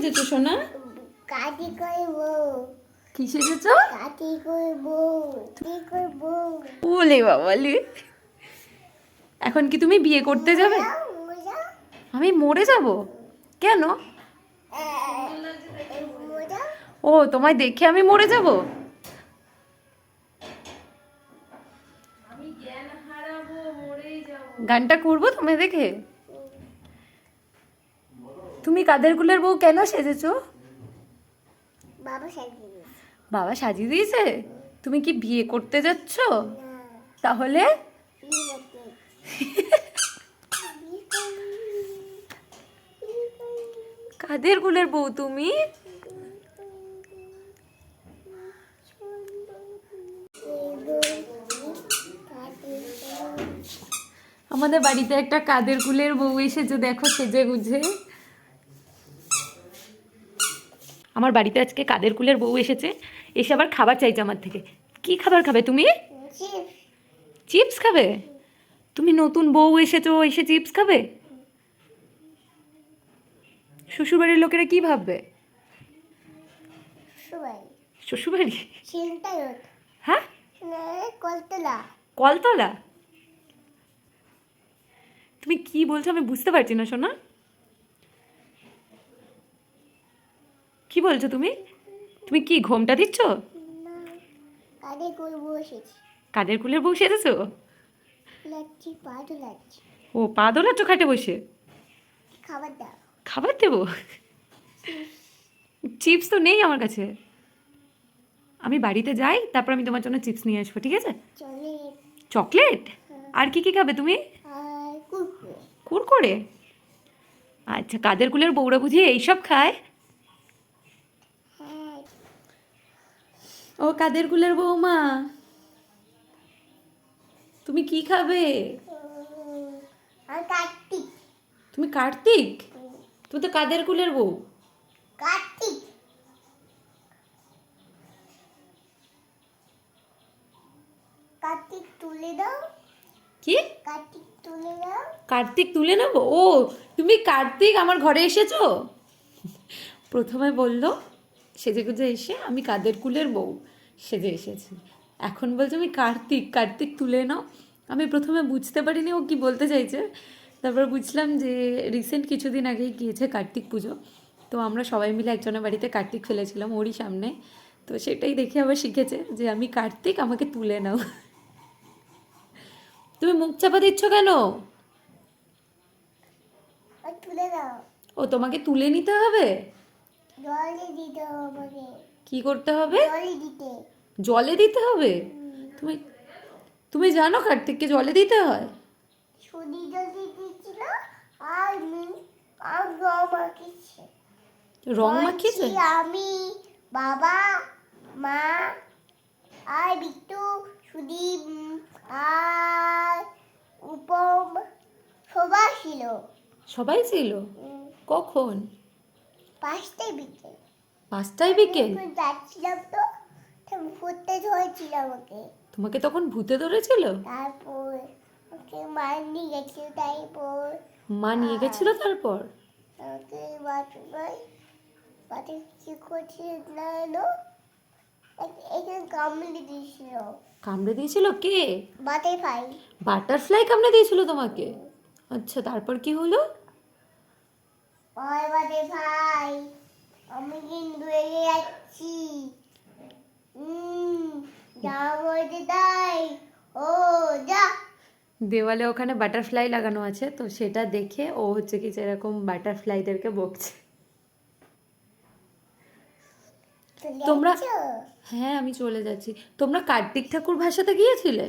সেজেছো সোনা? কাটি করব। কি সেজেছো? কাটি করব। কাটি করব। ওলে বাবালে, এখন কি তুমি বিয়ে করতে যাবে? মোজা আমি মরে যাব? কেন? মোজা ও, তোমায় দেখে আমি মরে যাব? গানটা করবো তোমায় দেখে? তুমি কাদের কুলের বউ কেন সেজেছো? বাবা সাজিয়ে দিয়েছে। বাবা সাজিয়ে দিয়েছে? তুমি কি বিয়ে করতে যাচ্ছ? না, তাহলে বিয়ে করতে যাচ্ছি। বিয়ে করবি। বিয়ে করবি। কাদের কুলের বউ তুমি? আমাদের বাড়িতে একটা কাদের কুলের বউ এসেছে, দেখো সেজে গুজে। আমার বাড়িতে আজকে কাদের কুলের বউ এসেছে, এসে আবার খাবার চাইছে আমার থেকে। কি খাবার খাবে তুমি? চিপস খাবে? তুমি নতুন বউ এসেছো, এসে চিপস খাবে? শ্বশুরবাড়ির লোকেরা কি ভাববে? সবাই শ্বশুরবাড়ি? চিন্তা রোদ হ্যাঁ, কলতলা। কলতলা? তুমি কি বলছো আমি বুঝতে পারছি না সোনা। কি বলছো তুমি? তুমি কি ঘোমটা দিচ্ছ? না, কাদের করবো এসেছি। কাদের কুলের বউ সেজেছো? লাচ্ছি পা লাচ্ছি। ও, পা দোলাচ্ছ খাটে বসে? খাবার দাও। খাবার দেবো? চিপস তো নেই আমার কাছে। আমি বাড়িতে যাই, তারপর আমি তোমার জন্য চিপস নিয়ে আসবো, ঠিক আছে? চলে চকলেট? আর কি কি খাবে তুমি? আর কুকুর। কুরকুরে? আচ্ছা, কাদের কুলের বউরা বুঝি এইসব খায়? হ্যাঁ, ও কাদের কুলের বউমা, তুমি কি খাবে? আর কার্তিক। তুমি কার্তিক? তুমি তো কাদের কুলের বউ। কার্তিক কার্তিক তুলে দাও। কি? কার্তিক তুলে দাও। কার্তিক তুলে নেবো? ও, তুমি কার্তিক আমার ঘরে এসেছো? প্রথমে বললো সেজে গুজে এসে আমি কাদের কুলের বউ সেজে এসেছি, এখন বলছে আমি কার্তিক, কার্তিক তুলে নাও। আমি প্রথমে বুঝতে পারিনি ও কি বলতে চাইছে, তারপর বুঝলাম যে রিসেন্ট কিছুদিন আগেই গিয়েছে কার্তিক পুজো, তো আমরা সবাই মিলে একজনের বাড়িতে কার্তিক ফেলেছিলাম ওরই সামনে, তো সেটাই দেখে আবার শিখেছে যে আমি কার্তিক, আমাকে তুলে নাও। তুমি মুখ চাপা দিচ্ছ কেন? আর তুলে দাও। ও, তোমাকে তুলে নিতে হবে? জলে দিতে হবে আমাকে। কি করতে হবে? জলে দিতে। জলে দিতে হবে? তুমি তুমি জানো কার্তিককে জলে দিতে হয়? সুদি জলে দিচ্ছিল আর আর রং মাখিয়েছে। রং মাখিয়েছে? আমি, বাবা, মা আর বিট্টু, সুদীপ আর উপম সবাই ছিল। সবাই ছিল? কখন? 5টায় বিকেল। 5টায় বিকেল? আমি যাচ্ছিলাম তো ফুটতে ধরেছিল আমাকে। তোমাকে তখন ভূতে ধরেছিল? তারপর ওকে মার নিয়ে গেছিল। তারপর মা নিয়ে গেছিল তারপর? ওকে বাথরুমে বাথরুম কি করছিল না এলো এখানে কামড়ে দিয়েছিল। কামড়ে দিয়েছিল কে? বাটারফ্লাই। বাটারফ্লাই কামড়ে দিয়েছিল তোমাকে? আচ্ছা, তারপর কি হলো? ওই বাটারফ্লাই আমি কিন্তু এগিয়ে যাচ্ছি। যা বলতে তাই। ও যা। দেওয়ালে ওখানে বাটারফ্লাই লাগানো আছে, তো সেটা দেখে ও হচ্ছে কি যেরকম বাটারফ্লাইদেরকে বকছে। তোমরা, হ্যাঁ আমি চলে যাচ্ছি। তোমরা কার্তিক ঠাকুর ভাসাতে গিয়েছিলে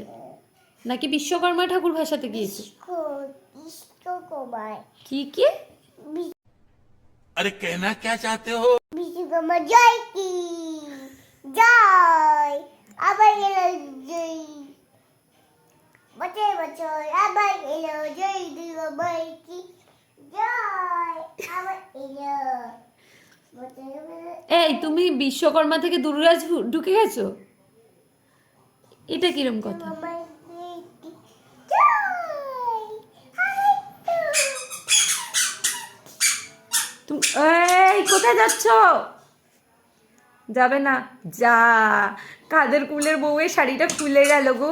নাকি বিশ্বকর্মা ঠাকুর ভাসাতে গিয়েছিলে? বিশ্বকর্মায়। কি কি? अरे कहना क्या चाहते हो? বিশ্বকর্মা জয় কি জয়। আবার এলো জয়। বছর বছর আবার এলো জয় দুর্গামাই কি জয়। আবার এলো এই, তুমি বিশ্বকর্মা থেকে দুর্গাজ ঢুকে গেছো? এটা কিরম কথা? তুমি এই কোথায় যাচ্ছ? যাবে না? যা, কাদের কুলের বউয়ের শাড়িটা খুলে গেল গো।